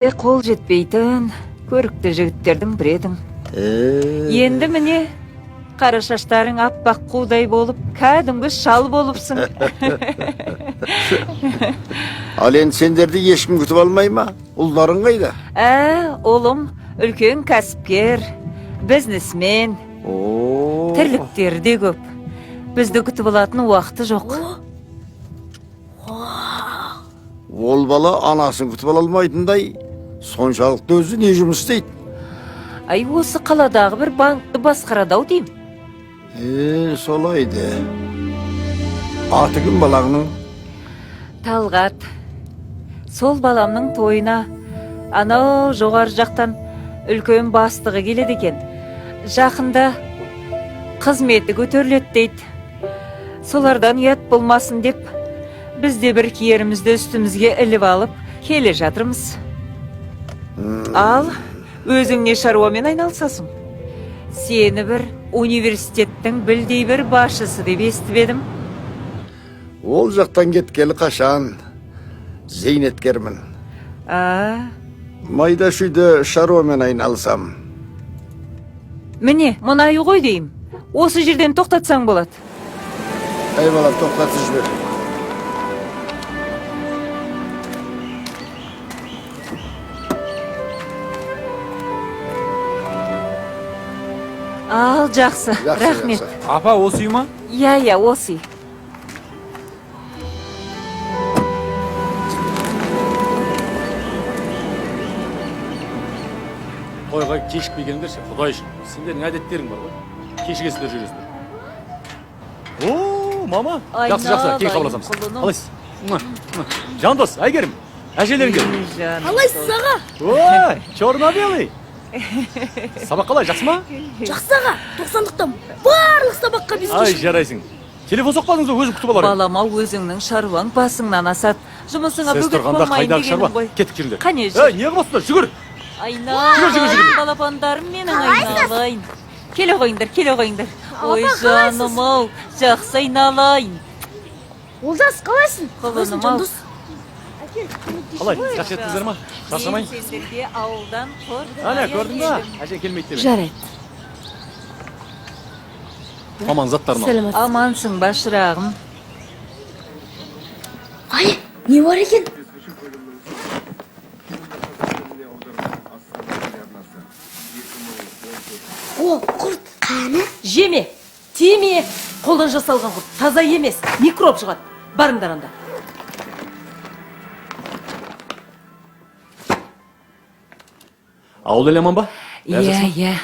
Qol жетпейтін көрікті жігіттердің бірі едің. Енді міне қара шаштарың аппақ қудай болып, кәдімгі шал болыпсың. Ал енді сендерді ешкім күтіп алмай ма? Ұлдарың қайда? Олым үлкен кәсіпкер, бизнесмен. Тірліктері де көп. Бізді күтіп алатын уақыты жоқ. Ол бала анасын күтіп ала алмайтындай, соншалықты өзі не жұмыс істейді? Осы қаладағы бір банкты басқарады-ау деймін. Солайды. Аты кім балаңның? Талғат. Сол баламның тойына анау жоғары жақтан үлкен бастығы келеді екен. Жақында қызметі көтеріледі дейді. Солардан ұят болмасын деп, бізде бір киерімізді үстімізге іліп алып келе жатырмыз. Ал өзің не шаруамен айналысасың? Сені бір университеттің білдей бір басшысы деп естіп едім. Ол жақтан кеткелі қашан? Зейнеткермін. Майда шүйді шаруамен айналысам. Міне, мұнай ғой дейім. Осы жерден тоқтатсаң болады. Балам, тоқтатып жібер. Ал, жақсы, рахмет. Апа, осы үй ма? Иә, осы үй. Тойға кешікпегендерше, құдай үшін. Сендердің әдеттерің бар ғой. Кешігесіңдер жүресіңдер. Мама. Жақсы, кейін қабылдасамыз. Қалайсыз? Жандос, Әйгерім, әжелерің келді. Қалайсыз аға? Ой, черно-белый. Сабақ қалай, жақсы ма? Жақсы аға, 90-лықтан барлық сабаққа біз Ай, жарайсың. Телефон соқпадыңыз ба, өзім күтіп аларым. Балама, өзіңнің шаруаң басыңнан асады. Жұмысыңа бөгет болмайын дегенім ғой. Кеттік жүріңдер. Қане жүр. Не қыласыңдар, жүгір. Айналайын, балапандарым менің айналайын. Келе қойыңдар. Ой, жаным-ау, жақсы айналайын. Олдас, қалайсың? Құлыным-ау. Қалай, жақсы еттіңіздер ма? Шаршамайын. Мен сендерге ауылдан Ана, көрдің ба? Әже келмейді деп. Жарайды. Маман заттарына. Амансың ба, шырағым? Ай, не бар екен? О, құрт. Қаны? Жеме, тиме. Қолдан жасалған құрт таза емес, микроб шығады. Барыңдар анда. Ауыл еле аман ба? Иә.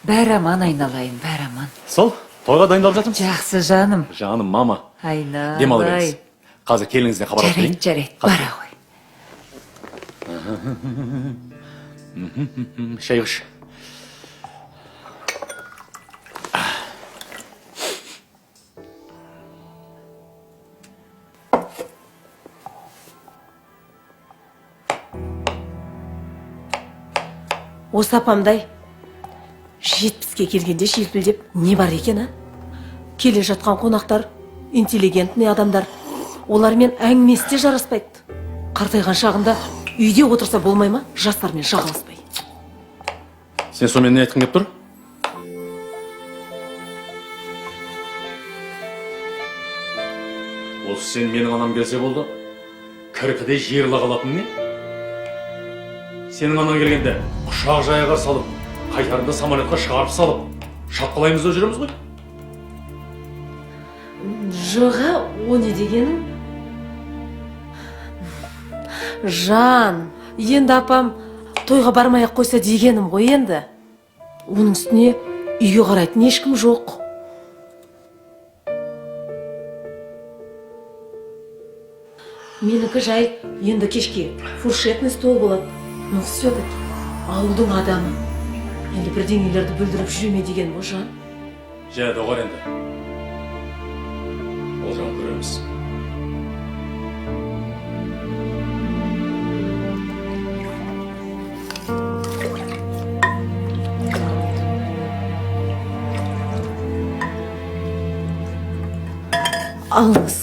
Бәрі аман, айналайын, бәрі аман. Сол, тойға дайындалып жатырмыз. Жақсы, жаным. Жаным, мама. Айналайын. Демалы беріңіз. Қазір келіңізден хабар алып келейін. Жарайды, бара ғой. Шай қыш. Осы апамдай 70-ке келгенде желпілдеп не бар екен, а? Келе жатқан қонақтар, интеллигентный адамдар. Олармен әңгімесі де жараспайды. Қартайған шағында үйде отырса болмай ма? Жастармен жағаласпай. Сен сонымен не айтқың кеп тұр? Осы сен менің анам келсе болды, кірпіде жиырыла қалатын не? Сенің анаң келгенде құшақ жая қарсы алып, қайтарында самолетқа шығарып салып, шапқылаймыз да жүреміз ғой. Жоға, о не дегенің? Жан, енді апам тойға бармай-ақ қойса дегенім ғой енді. Оның үстіне үйге қарайтын ешкім жоқ. Менікі жай енді кешке фуршетный стол болады. Ну, все-таки ауылдың адамы. Енді бірдеңелерді бүлдіріп жүреме деген бұл жан. Жә, доғар енді. Ол жағын көреміз. Алыңыз.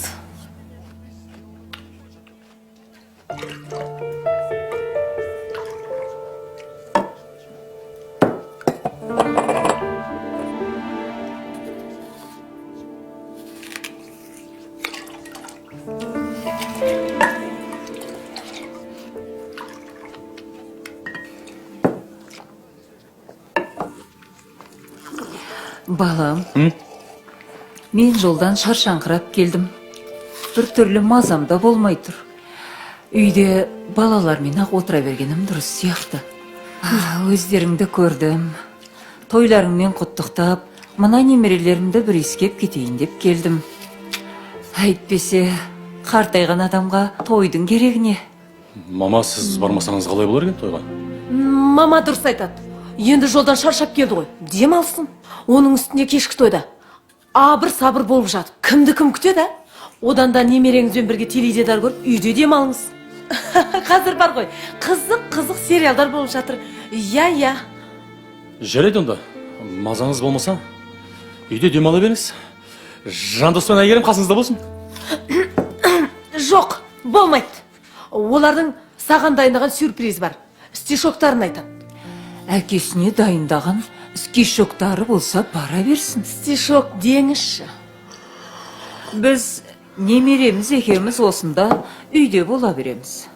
Балам, мен жолдан шаршаңқырап келдім. Бір түрлі мазамда болмай тұр. Үйде балалармен ақ отыра бергенім дұрыс сияқты. Өздеріңді көрдім. Тойларыңмен құттықтап, мына немерелерімді бір иіскеп кетейін деп келдім. Әйтпесе, қартайған адамға тойдың керегі не? Мама, сіз бармасаңыз қалай болар екен тойға? Мама дұрыс айтады. Енді жолдан шаршап келді ғой. Дем алсын. Оның үстіне кешкі тойда. Абыр сабыр болып жатыр. Кімді кім күтеді? Одан да немереңізбен бірге теледидар көріп, үйде дем алыңыз. Қазір бар ғой. Қызық сериалдар болып жатыр. Иә. Жарайды онда. Мазаңыз болмаса, үйде демала беріңіз. Жандос пен Әйгерім қасыңызда болсын. Жоқ, болмайды. Олардың саған дайындаған сюрприз бар. Стишоктарын айтады. Әкесіне дайындаған стишоктары болса бара берсін. Стишок деңізші. Біз немереміз екеуміз осында үйде бола береміз.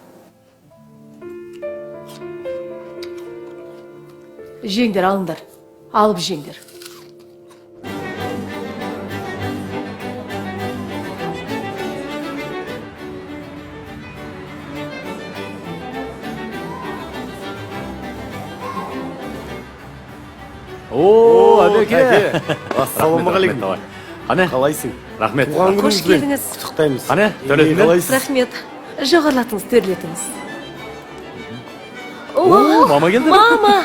Жеңдер алыңдар. Алып жеңдер. О, Әбеке. Ассалаумағалейкум. Қане? Қалайсың? Рахмет. Қош келдіңіз. Құттықтаймыз. Қане? Төлетіңдер? Рахмет. Жоғарлатыңыз, төрлетіңіз. О, мама келді. Мама!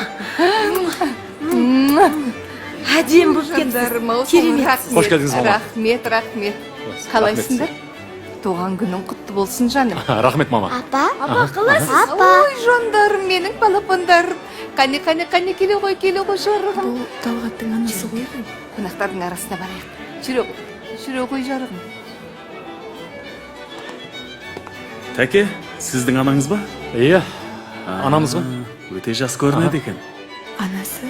Әдем болып кеттіңіз. Керемет. Қош келдіңіз, мама. Рахмет. Қалайсыңдар? Туған күнің құтты болсын, жаным. Рахмет, мама. Апа қалайсыз? Ой, жандарым, менің балапандарым. Қане, келе ғой, жарығым. Бұл Талғаттың анасы ғой. Қонақтардың арасына барайық. Жүре ғой, жарығым. Тәке, сіздің анаңыз ба? Иә, анамыз ба? Өте жас көрінеді екен. Анасы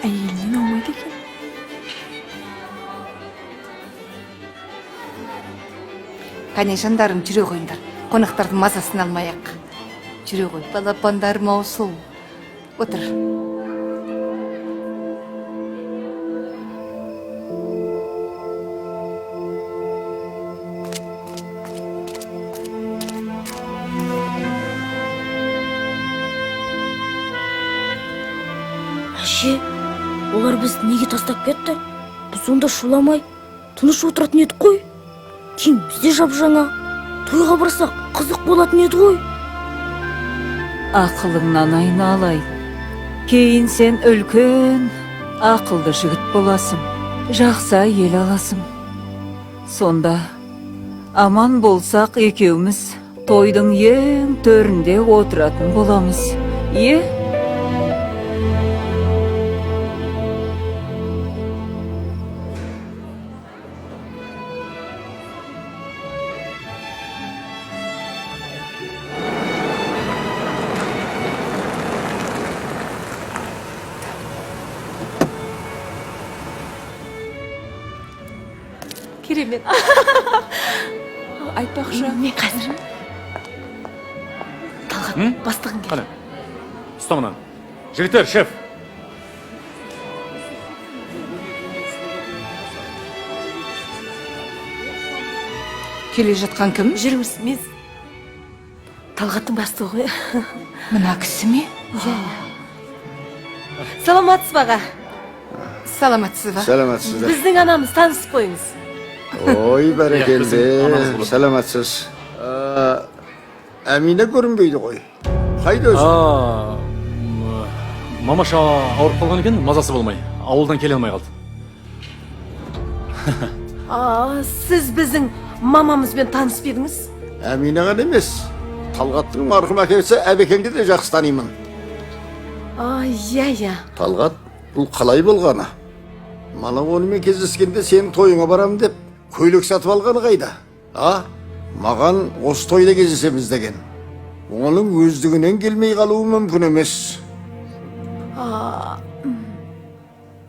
әйелінен аумайды екен. Қане, жандарым, жүре қойыңдар. Қонақтардың мазасын алмайық. Жүре ғой, балапандарым аусыл. Отыр. Әже, олар бізді неге тастап кетті? Біз онда шуламай, тыныш отыратын едік қой. Кейін бізде жап-жаңа. Тойға барсақ, қызық болатын еді ғой. Ақылыңнан айналай. Кейін сен үлкен, ақылды жігіт боласың. Жақсы ел аласың. Сонда, аман болсақ екеуміз тойдың ең төрінде отыратын боламыз. Е? Керемет. Айтпақшы. Мен қазір. Талғат, бастығың келді. Қане? Ұста мұнан. Жігіттер, шеф. Келе жатқан кім? Жүріңіз, мен Талғаттың бастығы ғой. Мына кісі ме? Саламатсыз баға. Саламатсыз ба? Сәлематсыздар. Біздің анамыз, танысып қойыңыз. Ой, Иә, бәрекелді. біздің анамыз болады. Сәлематсыз. Әмина көрінбейді ғой. Қайда өзі? Мамаша ауырып қалған екен, мазасы болмай. Ауылдан келе алмай қалды. Сіз біздің мамамызбен танысып едіңіз? Әмина ғана емес. Талғаттың марқұм әкесі Әбекеңді де жақсы танимын. Иә. Талғат, бұл қалай болғаны? Мана онымен кездескенде сенің тойыңа барам деп көйлек сатып алғаны қайда? Маған осы тойда кездесеміз деген. Оның өздігінен келмей қалуы мүмкін емес.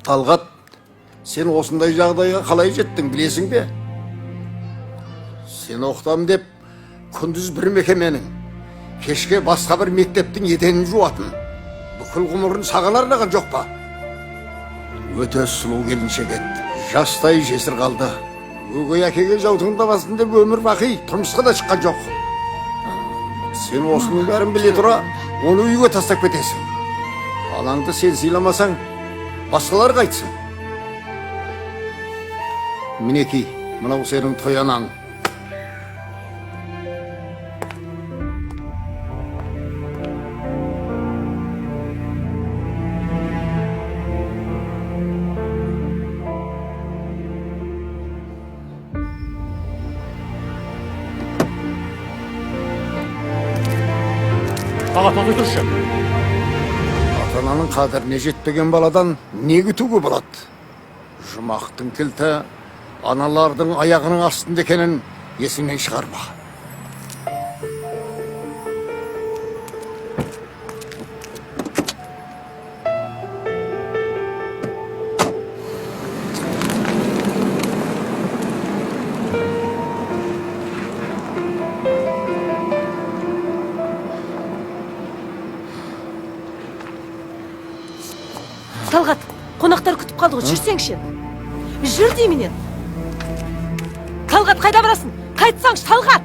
Талғат, сен осындай жағдайға қалай жеттің білесің бе? Сен оқытам деп күндіз бір мекеменің, кешке басқа бір мектептің етенін жуатын. Бүкіл ғұмырын саған арнаған жоқ па? өте сұлу келіншек еді. Жастай жесір қалды. Өгей әкеге жаутыңдамасын деп өмір бақи тұрмысқа да шыққан жоқ. Сен осының бәрін біле тұра, оны үйге тастап кетесің. Анаңды сен сыйламасаң, басқалар қайтсын. Мінекей, мынау сенің той анаң. Аға, тоқтай тұршы. Ата-ананың қадіріне жетпеген баладан не күтуге болады? Жұмақтың кілті аналардың аяғының астында екенін есіңнен шығарма. Талғат, қонақтар күтіп қалды ғой, жүрсеңші. Жүр дейменен. Талғат, қайда барасың? Қайтсаңшы, Талғат!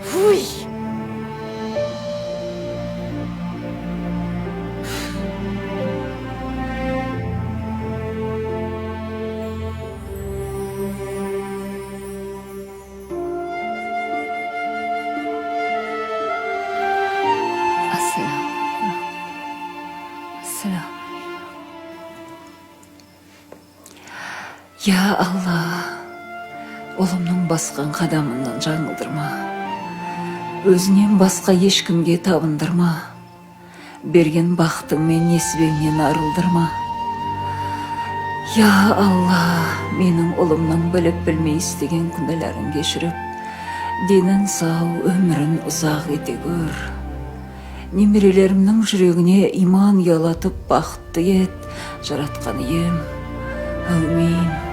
Фуй! Ассалам. Я Алла, ұлымның басқан қадамынан жаңылдырма. Өзінен басқа ешкімге табындырма. Берген бақтың мен несібеңнен арылдырма. Я Алла, менің ұлымның біліп білмей істеген күнәләрін кешіріп, денін сау, өмірін ұзақ ете көр. Немерелерімнің жүрегіне иман ұялатып бақытты ет, жаратқан ием. Әумин.